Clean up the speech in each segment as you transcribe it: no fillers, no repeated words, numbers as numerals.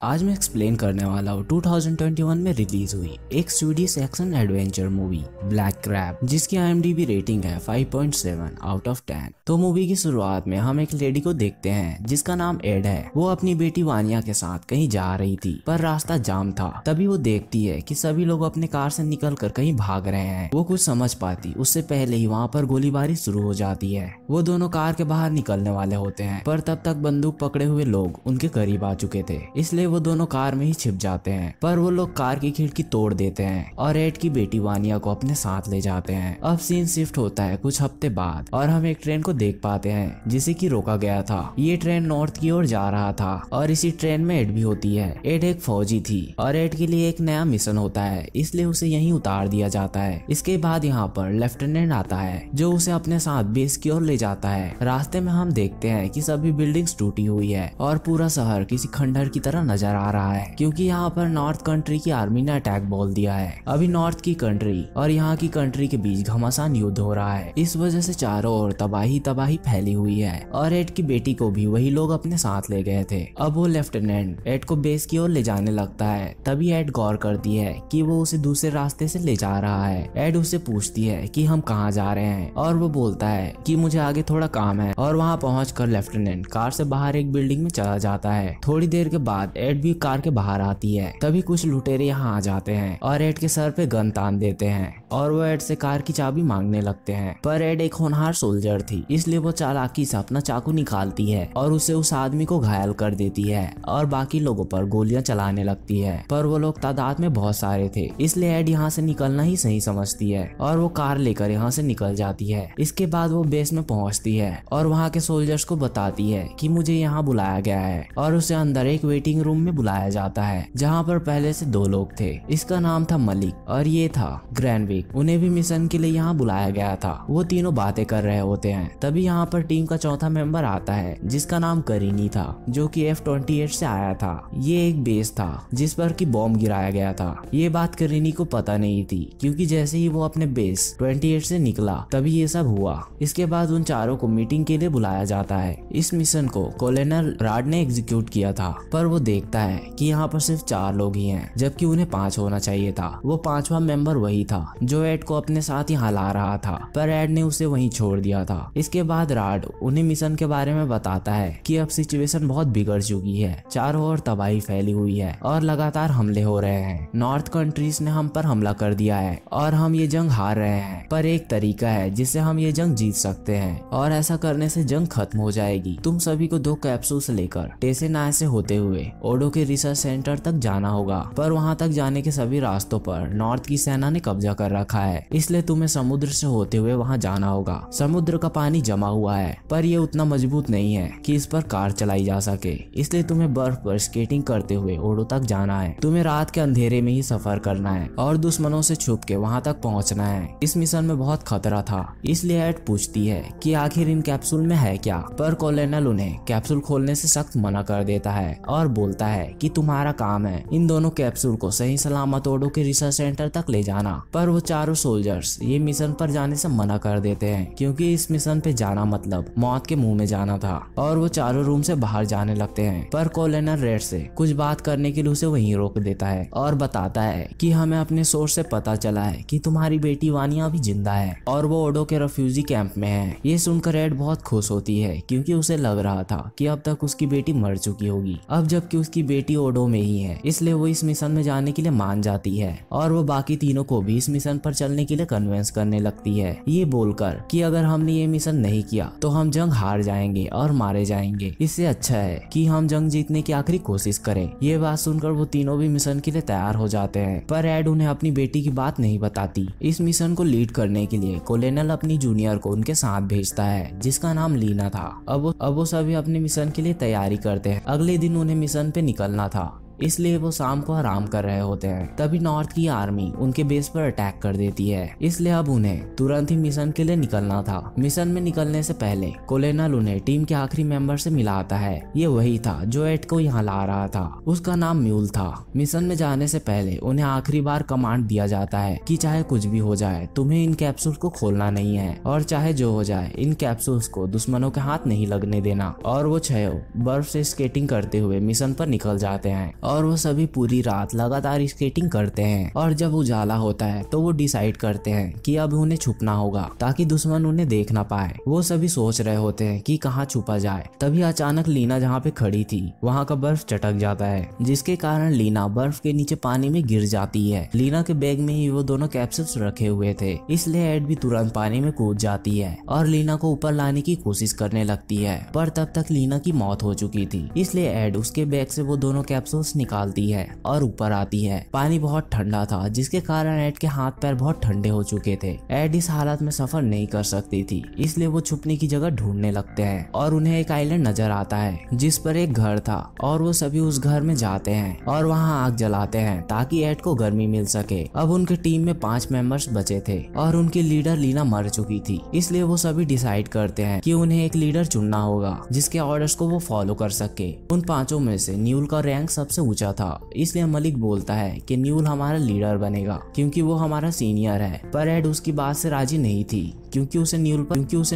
आज मैं एक्सप्लेन करने वाला हूँ 2021 में रिलीज हुई एक Swedish action adventure movie black crab, जिसकी IMDb रेटिंग है 5.7 आउट ऑफ 10। तो मूवी की शुरुआत में हम एक लेडी को देखते हैं जिसका नाम एड है। वो अपनी बेटी वानिया के साथ कहीं जा रही थी, पर रास्ता जाम था। तभी वो देखती है कि सभी लोग अपने कार से निकलकर कहीं भाग रहे हैं। वो कुछ समझ पाती उससे पहले ही वहाँ पर गोलीबारी शुरू हो जाती है। वो दोनों कार के बाहर निकलने वाले होते हैं, पर तब तक बंदूक पकड़े हुए लोग उनके करीब आ चुके थे, इसलिए वो दोनों कार में ही छिप जाते हैं। पर वो लोग कार की खिड़की तोड़ देते हैं और एड की बेटी वानिया को अपने साथ ले जाते हैं। अब सीन शिफ्ट होता है कुछ हफ्ते बाद और हम एक ट्रेन को देख पाते हैं जिसे की रोका गया था। ये ट्रेन नॉर्थ की ओर जा रहा था और इसी ट्रेन में एड भी होती है। एड एक फौजी थी और एड के लिए एक नया मिशन होता है, इसलिए उसे यहीं उतार दिया जाता है। इसके बाद यहाँ पर लेफ्टिनेंट आता है जो उसे अपने साथ बेस की ओर ले जाता है। रास्ते में हम देखते हैं कि सभी बिल्डिंग्स टूटी हुई है और पूरा शहर किसी खंडहर की तरह नजर आ रहा है, क्योंकि यहाँ पर नॉर्थ कंट्री की आर्मी ने अटैक बोल दिया है। अभी नॉर्थ की कंट्री और यहाँ की कंट्री के बीच घमासान युद्ध हो रहा है। इस वजह से चारों ओर तबाही तबाही फैली हुई है और एड की बेटी को भी वही लोग अपने साथ ले गए थे। अब वो लेफ्टिनेंट एड को बेस की ओर ले जाने लगता है। तभी एड गौर करती है कि वो उसे दूसरे रास्ते से ले जा रहा है। एड उससे पूछती है कि हम कहाँ जा रहे हैं और वो बोलता है कि मुझे आगे थोड़ा काम है, और वहाँ पहुंचकर लेफ्टिनेंट कार से बाहर एक बिल्डिंग में चला जाता है। थोड़ी देर के बाद एड भी कार के बाहर आती है। तभी कुछ लुटेरे यहाँ आ जाते हैं और एड के सर पे गन तान देते हैं और वो एड से कार की चाबी मांगने लगते हैं। पर एड एक होनहार सोल्जर थी, इसलिए वो चालाकी से अपना चाकू निकालती है और उसे उस आदमी को घायल कर देती है और बाकी लोगों पर गोलियां चलाने लगती है। पर वो लोग तादाद में बहुत सारे थे, इसलिए एड यहाँ से निकलना ही सही समझती है और वो कार लेकर यहाँ से निकल जाती है। इसके बाद वो बेस में पहुंचती है और वहाँ के सोल्जर्स को बताती है कि मुझे यहाँ बुलाया गया है, और उसे अंदर एक वेटिंग रूम में बुलाया जाता है जहाँ पर पहले से दो लोग थे। इसका नाम था मलिक और ये था ग्रैनविक। उन्हें भी मिशन के लिए यहाँ बुलाया गया था। वो तीनों बातें कर रहे होते हैं। तभी यहाँ पर टीम का चौथा मेंबर आता है जिसका नाम करीनी था, जो कि F-28 से आया था। ये एक बेस था जिस पर की बॉम्ब गिराया गया था। ये बात करीनी को पता नहीं थी, क्योंकि जैसे ही वो अपने बेस 28 से निकला तभी ये सब हुआ। इसके बाद उन चारों को मीटिंग के लिए बुलाया जाता है। इस मिशन को कॉलोनल राड ने एग्जीक्यूट किया था, पर वो देखता है कि यहाँ पर सिर्फ 4 लोग ही हैं, जबकि उन्हें 5 होना चाहिए था। वो 5वां मेंबर वही था जो एड को अपने साथ यहाँ ला रहा था, पर एड ने उसे वहीं छोड़ दिया था। इसके बाद राड उन्हें मिशन के बारे में बताता है कि अब सिचुएशन बहुत बिगड़ चुकी है, चारों ओर तबाही फैली हुई है और लगातार हमले हो रहे हैं। नॉर्थ कंट्रीज ने हम पर हमला कर दिया है और हम ये जंग हार रहे हैं, पर एक तरीका है जिससे हम ये जंग जीत सकते हैं, और ऐसा करने से जंग खत्म हो जाएगी। तुम सभी को 2 कैप्सूल से लेकर टेसेनाय से होते हुए ओडो के रिसर्च सेंटर तक जाना होगा, पर वहां तक जाने के सभी रास्तों पर नॉर्थ की सेना ने कब्जा कर रखा है, इसलिए तुम्हें समुद्र से होते हुए वहां जाना होगा। समुद्र का पानी जमा हुआ है, पर यह उतना मजबूत नहीं है कि इस पर कार चलाई जा सके, इसलिए तुम्हें बर्फ पर स्केटिंग करते हुए ओडो तक जाना है। तुम्हें रात के अंधेरे में ही सफर करना है और दुश्मनों से छुप के वहां तक पहुंचना है। इस मिशन में बहुत खतरा था, इसलिए एड पूछती है कि आखिर इन कैप्सूल में है क्या, पर कॉलोनल उन्हें कैप्सूल खोलने से सख्त मना कर देता है और बोलता है कि तुम्हारा काम है इन दोनों कैप्सूल को सही सलामत ओडो के रिसर्च सेंटर तक ले जाना। पर वो चारों सोल्जर्स ये मिशन पर जाने से मना कर देते हैं, क्योंकि इस मिशन पे जाना मतलब मौत के मुंह में जाना था, और वो चारों रूम से बाहर जाने लगते हैं। पर कॉलोनल रेड से कुछ बात करने के लिए उसे वहीं रोक देता है और बताता है कि हमें अपने सोर्स से पता चला है कि तुम्हारी बेटी वानिया भी जिंदा है और वो ओडो के रेफ्यूजी कैंप में है। ये सुनकर एड बहुत खुश होती है, क्योंकि उसे लग रहा था कि अब तक उसकी बेटी मर चुकी होगी। अब जबकि उसकी बेटी ओडो में ही है, इसलिए वो इस मिशन में जाने के लिए मान जाती है और वो बाकी तीनों को भी इस मिशन पर चलने के लिए कन्विंस करने लगती है, ये बोलकर कि अगर हमने ये मिशन नहीं किया तो हम जंग हार जाएंगे और मारे जाएंगे। इससे अच्छा है कि हम जंग जीतने की आखिरी कोशिश करें। ये बात सुनकर वो तीनों भी मिशन के लिए तैयार हो जाते हैं, पर एड उन्हें अपनी बेटी की बात नहीं बताती। इस मिशन को लीड करने के लिए कॉलोनल अपनी जूनियर को उनके साथ भेजता है जिसका नाम लीना था। अब वो सभी अपने मिशन के लिए तैयारी करते हैं। अगले दिन उन्हें मिशन पे निकलना था, इसलिए वो शाम को आराम कर रहे होते हैं। तभी नॉर्थ की आर्मी उनके बेस पर अटैक कर देती है, इसलिए अब उन्हें तुरंत ही मिशन के लिए निकलना था। मिशन में निकलने से पहले कॉलोनल उन्हें टीम के आखिरी मेंबर से मिलाता है। ये वही था जो एड को यहाँ ला रहा था, उसका नाम म्यूल था। मिशन में जाने से पहले उन्हें आखिरी बार कमांड दिया जाता है कि चाहे कुछ भी हो जाए तुम्हें इन कैप्सूल को खोलना नहीं है, और चाहे जो हो जाए इन कैप्सूल्स को दुश्मनों के हाथ नहीं लगने देना। और वो 6 बर्फ से स्केटिंग करते हुए मिशन पर निकल जाते हैं और वो सभी पूरी रात लगातार स्केटिंग करते हैं और जब उजाला होता है तो वो डिसाइड करते हैं कि अब उन्हें छुपना होगा ताकि दुश्मन उन्हें देख ना पाए। वो सभी सोच रहे होते हैं कि कहाँ छुपा जाए। तभी अचानक लीना जहाँ पे खड़ी थी वहाँ का बर्फ चटक जाता है, जिसके कारण लीना बर्फ के नीचे पानी में गिर जाती है। लीना के बैग में ही वो दोनों कैप्सूल्स रखे हुए थे, इसलिए एड भी तुरंत पानी में कूद जाती है और लीना को ऊपर लाने की कोशिश करने लगती है, पर तब तक लीना की मौत हो चुकी थी। इसलिए एड उसके बैग से वो दोनों कैप्सूल्स निकालती है और ऊपर आती है। पानी बहुत ठंडा था, जिसके कारण एड के हाथ पैर बहुत ठंडे हो चुके थे। एड इस हालत में सफर नहीं कर सकती थी, इसलिए वो छुपने की जगह ढूंढने लगते हैं और उन्हें एक आइलैंड नजर आता है जिस पर एक घर था और वो सभी उस घर में जाते हैं और वहाँ आग जलाते हैं ताकि एड को गर्मी मिल सके। अब उनके टीम में 5 मेंबर्स बचे थे और उनकी लीडर लीना मर चुकी थी, इसलिए वो सभी डिसाइड करते हैं कि उन्हें एक लीडर चुनना होगा जिसके ऑर्डर्स को वो फॉलो कर सके। उन 5 में से न्यूल का रैंक सबसे ऊंचा था, इसलिए मलिक बोलता है कि न्यूल हमारा लीडर बनेगा क्योंकि वो हमारा सीनियर है। पर एड उसकी बात से राजी नहीं थी क्योंकि उसे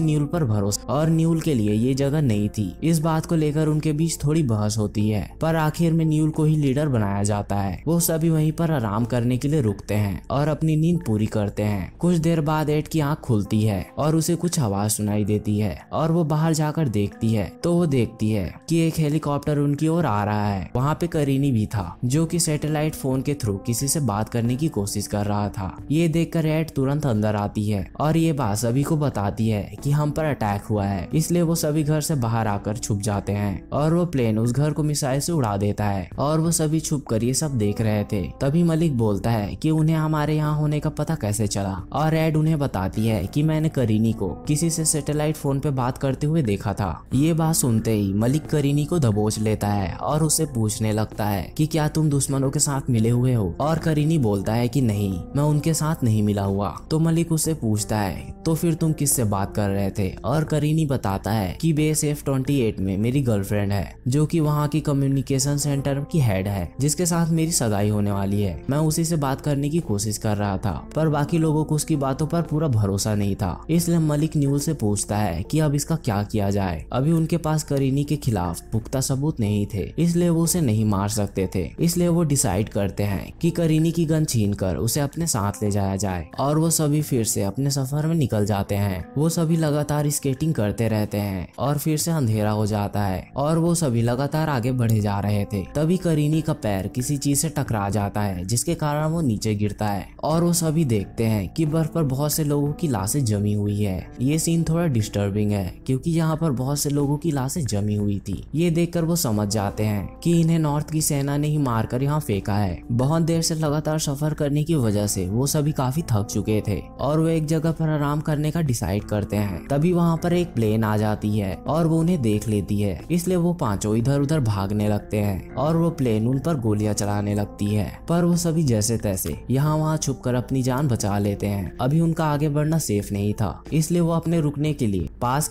न्यूल पर भरोसा और न्यूल के लिए ये जगह नहीं थी। इस बात को लेकर उनके बीच थोड़ी बहस होती है, पर आखिर में न्यूल को ही लीडर बनाया जाता है। वो सभी वहीं पर आराम करने के लिए रुकते हैं और अपनी नींद पूरी करते हैं। कुछ देर बाद एड की आंख खुलती है और उसे कुछ आवाज सुनाई देती है और वो बाहर जाकर देखती है तो वो देखती है कि एक हेलीकॉप्टर उनकी ओर आ रहा है। वहाँ पे करीनी भी था जो कि सैटेलाइट फोन के थ्रू किसी से बात करने की कोशिश कर रहा था। ये देखकर एड तुरंत अंदर आती है और ये बात सभी को बताती है कि हम पर अटैक हुआ है, इसलिए वो सभी घर से बाहर आकर छुप जाते हैं और वो प्लेन उस घर को मिसाइल से उड़ा देता है और वो सभी छुप कर ये सब देख रहे थे। तभी मलिक बोलता है कि उन्हें हमारे यहाँ होने का पता कैसे चला और एड उन्हें बताती है कि मैंने करीनी को किसी से सैटेलाइट फोन पे बात करते हुए देखा था। ये बात सुनते ही मलिक करीनी को दबोच लेता है और उससे पूछने लगता है कि क्या तुम दुश्मनों के साथ मिले हुए हो, और करीनी बोलता है कि नहीं, मैं उनके साथ नहीं मिला हुआ। तो मलिक उससे पूछता है तो फिर तुम किससे बात कर रहे थे, और करीनी बताता है कि बेस F-28 में मेरी गर्लफ्रेंड है जो कि वहाँ की कम्युनिकेशन सेंटर की हेड है जिसके साथ मेरी सगाई होने वाली है। मैं उसी से बात करने की कोशिश कर रहा था, पर बाकी लोगों को उसकी बातों पर पूरा भरोसा नहीं था। इसलिए मलिक न्यूल से पूछता है कि अब इसका क्या किया जाए। अभी उनके पास करीनी के खिलाफ पुख्ता सबूत नहीं थे, इसलिए वो उसे नहीं मार सकते थे। इसलिए वो डिसाइड करते हैं कि करीनी की गन छीनकर उसे अपने साथ ले जाया जाए और वो सभी फिर से अपने सफर में निकल जाते हैं। वो सभी लगातार स्केटिंग करते रहते हैं और फिर से अंधेरा हो जाता है और वो सभी लगातार आगे बढ़े जा रहे थे। तभी करीनी का पैर किसी चीज से टकरा जाता है जिसके कारण वो नीचे गिरता है और वो सभी देखते हैं कि बर्फ पर बहुत से लोगों की लाशें जमी हुई है। ये सीन थोड़ा डिस्टर्बिंग है क्योंकि यहाँ पर बहुत से लोगों की लाशें जमी हुई थी। ये देखकर वो समझ जाते हैं कि इन्हें नॉर्थ की सेना ने ही मारकर यहाँ फेंका है। बहुत देर से लगातार सफर करने की वजह से वो सभी काफी थक चुके थे और वो एक जगह पर आराम करने का डिसाइड करते हैं। तभी वहाँ पर एक प्लेन आ जाती है और वो उन्हें देख लेती है, इसलिए वो पांचों इधर उधर भागने लगते हैं और वो प्लेन उन पर गोलियां चलाने लगती है। पर वो सभी जैसे तैसे यहाँ वहाँ छुपकर अपनी जान बचा लेते हैं। अभी उनका आगे बढ़ना सेफ नहीं था, इसलिए वो अपने रुकने के लिए पास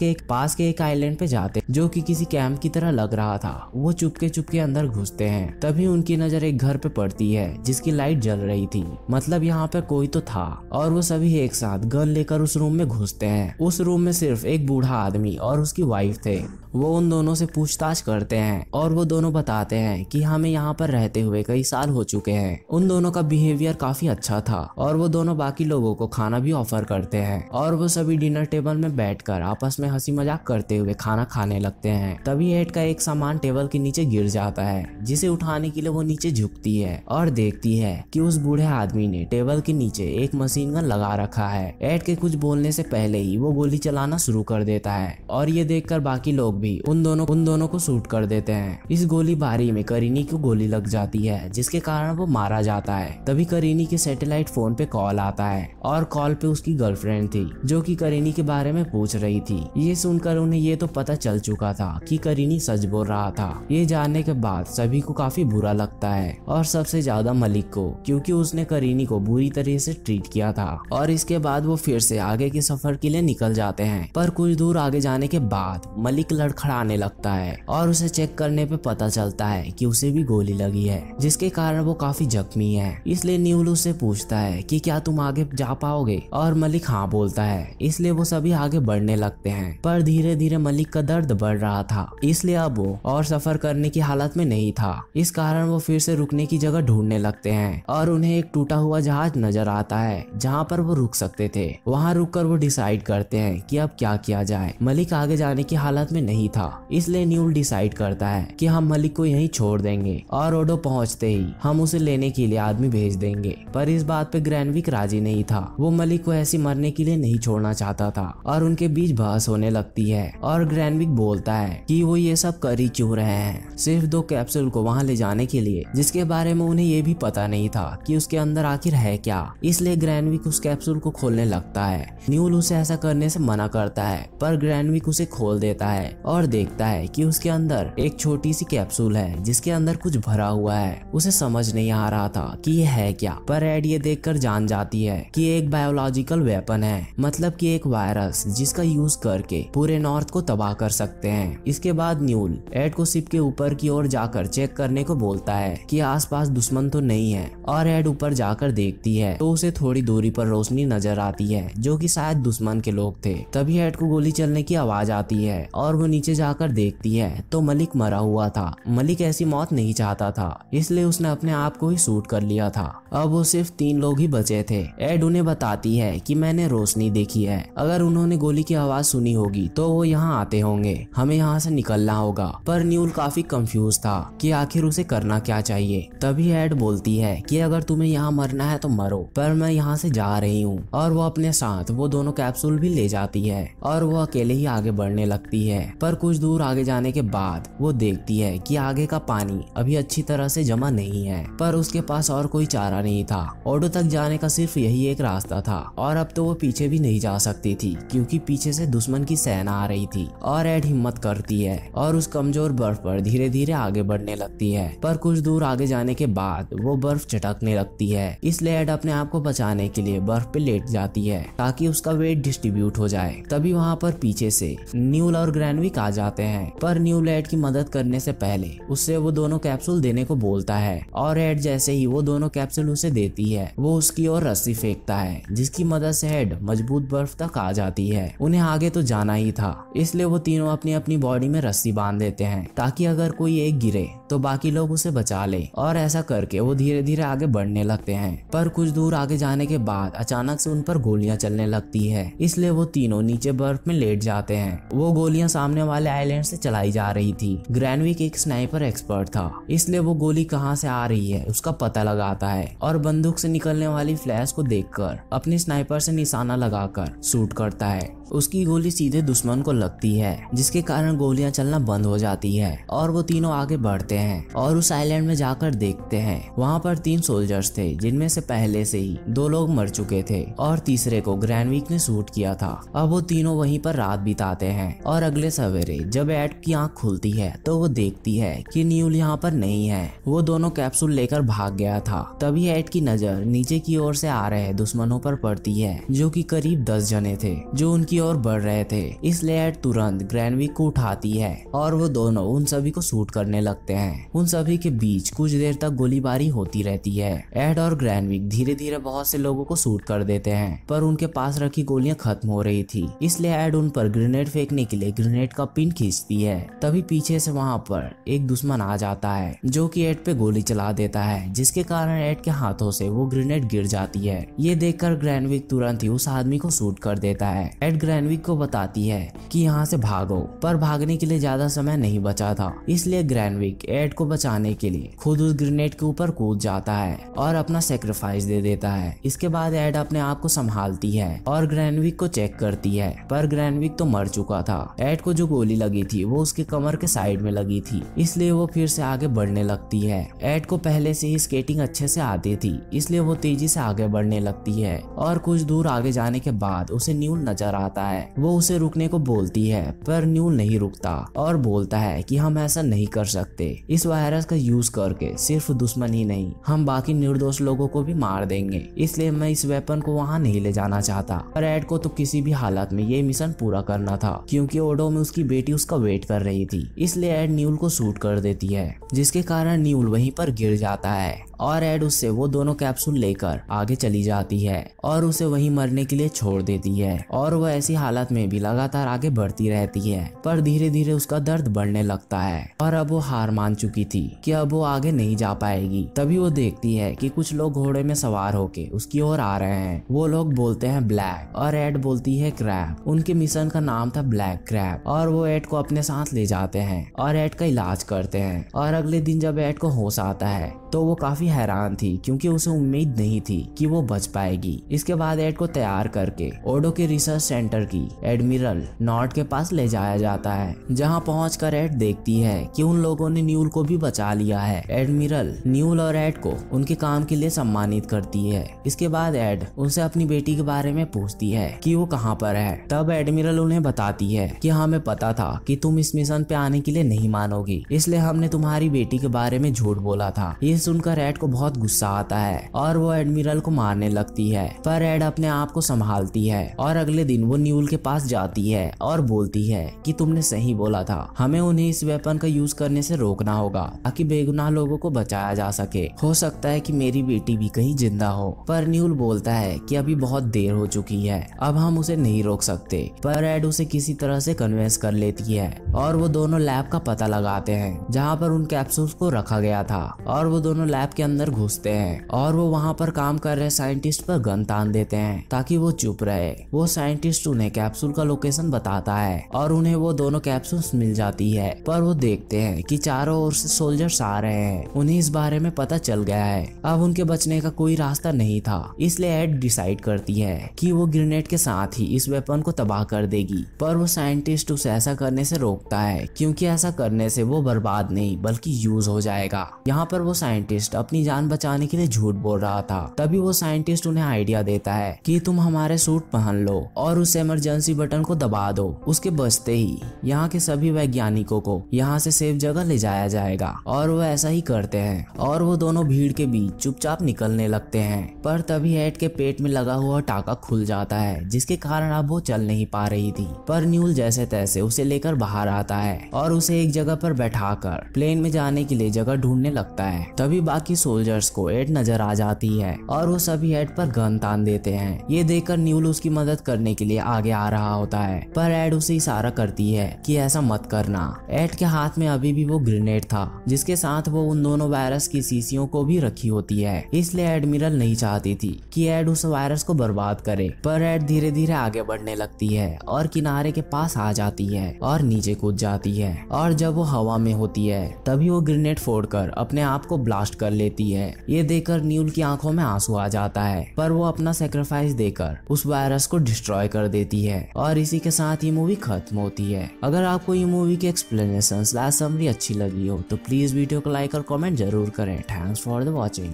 के एक आइलैंड पे जाते जो कि किसी कैंप की तरह लग रहा था। वो चुपके अंदर घुसते हैं। तभी उनकी नजर एक घर पे पड़ती है जिसकी लाइट जल रही थी, मतलब यहाँ पे कोई तो था। और वो सभी एक साथ गन लेकर उस रूम में घुसते हैं। उस रूम में सिर्फ एक बूढ़ा आदमी और उसकी वाइफ थे। वो उन दोनों से पूछताछ करते हैं और वो दोनों बताते हैं कि हमें यहाँ पर रहते हुए कई साल हो चुके हैं। उन दोनों का बिहेवियर काफी अच्छा था और वो दोनों बाकी लोगों को खाना भी ऑफर करते हैं और वो सभी डिनर टेबल में बैठकर आपस में हंसी मजाक करते हुए खाना खाने लगते हैं। तभी एड का एक सामान टेबल के नीचे गिर जाता है, जिसे उठाने के लिए वो नीचे झुकती है और देखती है कि उस बूढ़े आदमी ने टेबल के नीचे एक मशीन गन लगा रखा है। एड के कुछ बोलने से पहले ही वो गोली चलाना शुरू कर देता है और ये देखकर बाकी लोग भी उन दोनों को शूट कर देते हैं। इस गोलीबारी में करीनी को गोली लग जाती है जिसके कारण वो मारा जाता है। तभी करीनी के सैटेलाइट फोन पे कॉल आता है और कॉल पे उसकी गर्लफ्रेंड थी जो कि करीनी के बारे में पूछ रही थी। ये सुनकर उन्हें ये तो पता चल चुका था कि करीनी सच बोल रहा था। ये जानने के बाद सभी को काफी बुरा लगता है और सबसे ज्यादा मलिक को, क्योंकि उसने करीनी को बुरी तरह से ट्रीट किया था। और इसके बाद वो फिर से आगे के सफर के लिए निकल जाते हैं। पर कुछ दूर आगे जाने के बाद मलिक लड़खड़ाने लगता है और उसे चेक करने पे पता चलता है कि उसे भी गोली लगी है, जिसके कारण वो काफी जख्मी है। इसलिए न्यूल उससे पूछता है कि क्या तुम आगे जा पाओगे, और मलिक हाँ बोलता है। इसलिए वो सभी आगे बढ़ने लगते हैं। पर धीरे धीरे मलिक का दर्द बढ़ रहा था, इसलिए अब वो और सफर करने की हालत में नहीं था। इस कारण वो फिर से रुकने की जगह ढूंढने लगते हैं और उन्हें एक टूटा हुआ जहाज नजर आता है जहाँ पर वो रुक सकते थे। वहाँ रुककर वो डिसाइड करते हैं कि अब क्या किया जाए। मलिक आगे जाने की हालत में नहीं था, इसलिए न्यूल डिसाइड करता है कि हम मलिक को यहीं छोड़ देंगे और ओडो पहुंचते ही हम उसे लेने के लिए आदमी भेज देंगे। पर इस बात पे ग्रैनविक राजी नहीं था। वो मलिक को ऐसी मरने के लिए नहीं छोड़ना चाहता था और उनके बीच बहस होने लगती है। और ग्रैनविक बोलता है कि वो ये सब कर ही क्यों रहे हैं, सिर्फ 2 कैप्सूल को वहाँ ले जाने के लिए, जिसके बारे में उन्हें ये भी पता नहीं था कि उसके अंदर आखिर है क्या। इसलिए ग्रैनविक उस कैप्सूल को खोलने लगता है। न्यूल उसे ऐसा करने से मना करता है, पर ग्रैनविक उसे खोल देता है और देखता है कि उसके अंदर एक छोटी सी कैप्सूल है जिसके अंदर कुछ भरा हुआ है। उसे समझ नहीं आ रहा था कि ये है क्या, पर एड ये देखकर जान जाती है कि एक बायोलॉजिकल वेपन है, मतलब कि एक वायरस जिसका यूज करके पूरे नॉर्थ को तबाह कर सकते हैं। इसके बाद न्यूल एड को शिप के ऊपर की ओर जाकर चेक करने को बोलता है कि आसपास दुश्मन तो नहीं है, और एड ऊपर जाकर देखती है तो उसे थोड़ी दूरी पर रोशनी नजर आती है जो कि शायद दुश्मन के लोग थे। तभी एड को गोली चलने की आवाज आती है और वो नीचे जाकर देखती है तो मलिक मरा हुआ था। मलिक ऐसी मौत नहीं चाहता था, इसलिए उसने अपने आप को ही शूट कर लिया था। अब वो सिर्फ 3 लोग ही बचे थे। एड उन्हें बताती है कि मैंने रोशनी देखी है, अगर उन्होंने गोली की आवाज सुनी होगी तो वो यहाँ आते होंगे, हमें यहाँ से निकलना होगा। पर न्यूल काफी कंफ्यूज था कि आखिर उसे करना क्या चाहिए। तभी एड बोलती है कि अगर तुम्हें यहाँ मरना है तो मरो, पर मैं यहाँ से जा रही हूँ। और वो अपने साथ वो दोनों कैप्सूल भी ले जाती है और वो अकेले ही आगे बढ़ने लगती है। पर कुछ दूर आगे जाने के बाद वो देखती है कि आगे का पानी अभी अच्छी तरह से जमा नहीं है, पर उसके पास और कोई चारा नहीं था। ओडो तक जाने का सिर्फ यही एक रास्ता था और अब तो वो पीछे भी नहीं जा सकती थी क्योंकि पीछे से दुश्मन की सेना आ रही थी। और एड हिम्मत करती है और उस कमजोर बर्फ पर धीरे धीरे आगे बढ़ने लगती है। पर कुछ दूर आगे जाने के बाद वो बर्फ चटकने लगती है, इसलिए एड अपने आप को बचाने के लिए बर्फ पे लेट जाती है ताकि उसका वेट डिस्ट्रीब्यूट हो जाए। तभी वहाँ पर पीछे से न्यूल और ग्रैनविक आ जाते हैं, पर न्यूल एड की मदद करने से पहले उससे वो दोनों कैप्सूल देने को बोलता है। और एड जैसे ही वो दोनों कैप्सूल उसे देती है वो उसकी ओर रस्सी फेंकता है, जिसकी मदद से एड मजबूत बर्फ तक आ जाती है। उन्हें आगे तो जाना ही था, इसलिए वो तीनों अपनी अपनी बॉडी में रस्सी बांध देते हैं ताकि अगर कोई एक गिरे तो बाकी लोग उसे बचा ले। और ऐसा करके वो धीरे धीरे आगे बढ़ने लगते हैं। पर कुछ दूर आगे जाने के बाद अचानक से उन पर गोलियां चलने लगती है, इसलिए वो तीनों नीचे बर्फ में लेट जाते हैं। वो गोलियां सामने वाले आइलैंड से चलाई जा रही थी। ग्रैनविक एक स्नाइपर एक्सपर्ट था, इसलिए वो गोली कहाँ से आ रही है उसका पता लगाता है और बंदूक से निकलने वाली फ्लैश को देखकर अपने स्नाइपर से निशाना लगाकर शूट करता है। उसकी गोली सीधे दुश्मन को लगती है, जिसके कारण गोलियां चलना बंद हो जाती है और वो तीनों आगे बढ़ते हैं और उस आइलैंड में जाकर देखते हैं। वहाँ पर 3 सोल्जर्स थे, जिनमें से पहले से ही 2 लोग मर चुके थे और तीसरे को ग्रैनविक ने शूट किया था। अब वो तीनों वहीं पर रात बिताते हैं और अगले सवेरे जब एड की आंख खुलती है तो वो देखती है कि न्यूल यहाँ पर नहीं है, वो दोनों कैप्सूल लेकर भाग गया था। तभी एड की नजर नीचे की ओर से आ रहे दुश्मनों पर पड़ती है, जो कि करीब 10 जने थे जो उनकी ओर बढ़ रहे थे। इसलिए एड तुरंत ग्रैनविक को उठाती है और वो दोनों उन सभी को शूट करने लगते हैं। उन सभी के बीच कुछ देर तक गोलीबारी होती रहती है। एड और ग्रैनविक धीरे धीरे बहुत से लोगों को शूट कर देते हैं, पर उनके पास रखी गोलियां खत्म हो रही थी। इसलिए एड उन पर ग्रेनेड फेंकने के लिए ग्रेनेड का पिन खींचती है। तभी पीछे से वहां पर एक दुश्मन आ जाता है जो कि एड पे गोली चला देता है, जिसके कारण एड के हाथों से वो ग्रेनेड गिर जाती है। ये देखकर ग्रैनविक तुरंत ही उस आदमी को शूट कर देता है। एड ग्रैनविक को बताती है कि यहाँ से भागो, पर भागने के लिए ज्यादा समय नहीं बचा था। इसलिए ग्रैनविक एड को बचाने के लिए खुद उस ग्रेनेड के ऊपर कूद जाता है और अपना सेक्रीफाइस दे देता है। इसके बाद एड अपने आप को संभालती है और ग्रैनविक को चेक करती है, पर ग्रैनविक तो मर चुका था। एड को जो गोली लगी थी वो उसके कमर के साइड में लगी थी, इसलिए वो फिर से आगे बढ़ने लगती है। एड को पहले से ही स्केटिंग अच्छे से आती थी, इसलिए वो तेजी से आगे बढ़ने लगती है और कुछ दूर आगे जाने के बाद उसे न्यूल नजर आता आता है। वो उसे रुकने को बोलती है पर न्यूल नहीं रुकता और बोलता है कि हम ऐसा नहीं कर सकते। इस वायरस का यूज करके सिर्फ दुश्मन ही नहीं, हम बाकी निर्दोष लोगों को भी मार देंगे, इसलिए मैं इस वेपन को वहाँ नहीं ले जाना चाहता। पर एड को तो किसी भी हालत में ये मिशन पूरा करना था, क्योंकि ओडो में उसकी बेटी उसका वेट कर रही थी। इसलिए एड न्यूल को शूट कर देती है, जिसके कारण न्यूल वहीं पर गिर जाता है और एड उससे वो दोनों कैप्सूल लेकर आगे चली जाती है और उसे वहीं मरने के लिए छोड़ देती है। और वह ऐसी हालत में भी लगातार आगे बढ़ती रहती है, पर धीरे धीरे उसका दर्द बढ़ने लगता है और अब वो हार मान चुकी थी कि अब वो आगे नहीं जा पाएगी। तभी वो देखती है कि कुछ लोग घोड़े में सवार होके उसकी ओर आ रहे हैं। वो लोग बोलते हैं ब्लैक और एड बोलती है क्रैब। उनके मिशन का नाम था ब्लैक क्रैब और वो एड को अपने साथ ले जाते हैं और एड का इलाज करते हैं। और अगले दिन जब एड को होश आता है तो वो काफी हैरान थी, क्योंकि उसे उम्मीद नहीं थी कि वो बच पाएगी। इसके बाद एड को तैयार करके ओडो के रिसर्च सेंटर की एडमिरल नॉर्ड के पास ले जाया जाता है, जहां पहुंचकर एड देखती है कि उन लोगों ने न्यूल को भी बचा लिया है। एडमिरल न्यूल और एड को उनके काम के लिए सम्मानित करती है। इसके बाद एड उनसे अपनी बेटी के बारे में पूछती है कि वो कहाँ पर है। तब एडमिरल उन्हें बताती है कि हमें पता था कि तुम इस मिशन पे आने के लिए नहीं मानोगी, इसलिए हमने तुम्हारी बेटी के बारे में झूठ बोला था। ये सुनकर एड को बहुत गुस्सा आता है और वो एडमिरल को मारने लगती है, पर एड अपने आप को संभालती है और अगले दिन वो न्यूल के पास जाती है और बोलती है कि तुमने सही बोला था, हमें उन्हें इस वेपन का यूज करने से रोकना होगा ताकि बेगुनाह लोगों को बचाया जा सके। हो सकता है कि मेरी बेटी भी कहीं जिंदा हो। पर न्यूल बोलता है कि अभी बहुत देर हो चुकी है, अब हम उसे नहीं रोक सकते। पर एड उसे किसी तरह से कन्विंस कर लेती है और वो दोनों लैब का पता लगाते हैं जहाँ पर उन कैप्सूल्स को रखा गया था और वो दोनों लैब के अंदर घुसते हैं और वो वहाँ पर काम कर रहे साइंटिस्ट पर गन तान देते हैं ताकि वो चुप रहे। वो साइंटिस्ट उन्हें कैप्सूल का लोकेशन बताता है और उन्हें वो दोनों कैप्सूल्स मिल जाती है। पर वो देखते हैं कि चारों ओर से सोल्जर्स आ रहे हैं, उन्हें इस बारे में पता चल गया है। अब उनके बचने का कोई रास्ता नहीं था, इसलिए एड डिसाइड करती है कि वो ग्रेनेड के साथ ही इस वेपन को तबाह कर देगी। पर वो साइंटिस्ट उसे ऐसा करने से रोकता है, क्योंकि ऐसा करने से वो बर्बाद नहीं बल्कि यूज हो जाएगा। यहाँ पर वो साइंटिस्ट अपनी जान बचाने के लिए झूठ बोल रहा था। तभी वो साइंटिस्ट उन्हें आइडिया देता है कि तुम हमारे सूट पहन लो और उस इमरजेंसी बटन को दबा दो। उसके बजते ही यहाँ के सभी वैज्ञानिकों को यहाँ से सेफ जगह ले जाया जाएगा और वो ऐसा ही करते हैं और वो दोनों भीड़ के बीच चुपचाप निकलने लगते हैं। पर तभी एड के पेट में लगा हुआ टाका खुल जाता है, जिसके कारण अब वो चल नहीं पा रही थी। पर न्यूल जैसे तैसे उसे लेकर बाहर आता है और उसे एक जगह पर बैठाकर प्लेन में जाने के लिए जगह ढूंढने लगता है। तभी बाकी सोल्जर्स को एड नजर आ जाती है और वो सभी एड पर गन तान देते हैं। ये देखकर न्यूल उसकी मदद करने के लिए आगे आ रहा होता है, पर एड उसे इशारा करती है कि ऐसा मत करना। एड के हाथ में अभी भी वो ग्रेनेड था, जिसके साथ वो उन दोनों वायरस की शीशियों को भी रखी होती है। इसलिए एडमिरल नहीं चाहती थी कि एड उस वायरस को बर्बाद करे। पर एड धीरे धीरे आगे बढ़ने लगती है और किनारे के पास आ जाती है और नीचे कूद जाती है। और जब वो हवा में होती है तभी वो ग्रेनेड फोड़कर अपने आप को ब्लास्ट कर लेती है। ये देखकर न्यूल की आंखों में आंसू आ जाता है, पर वो अपना सेक्रीफाइस देकर उस वायरस को डिस्ट्रॉय कर देती है। और इसी के साथ ये मूवी खत्म होती है। अगर आपको ये मूवी की एक्सप्लेनेशन समरी अच्छी लगी हो तो प्लीज वीडियो को लाइक और कमेंट जरूर करें। Thanks for the watching.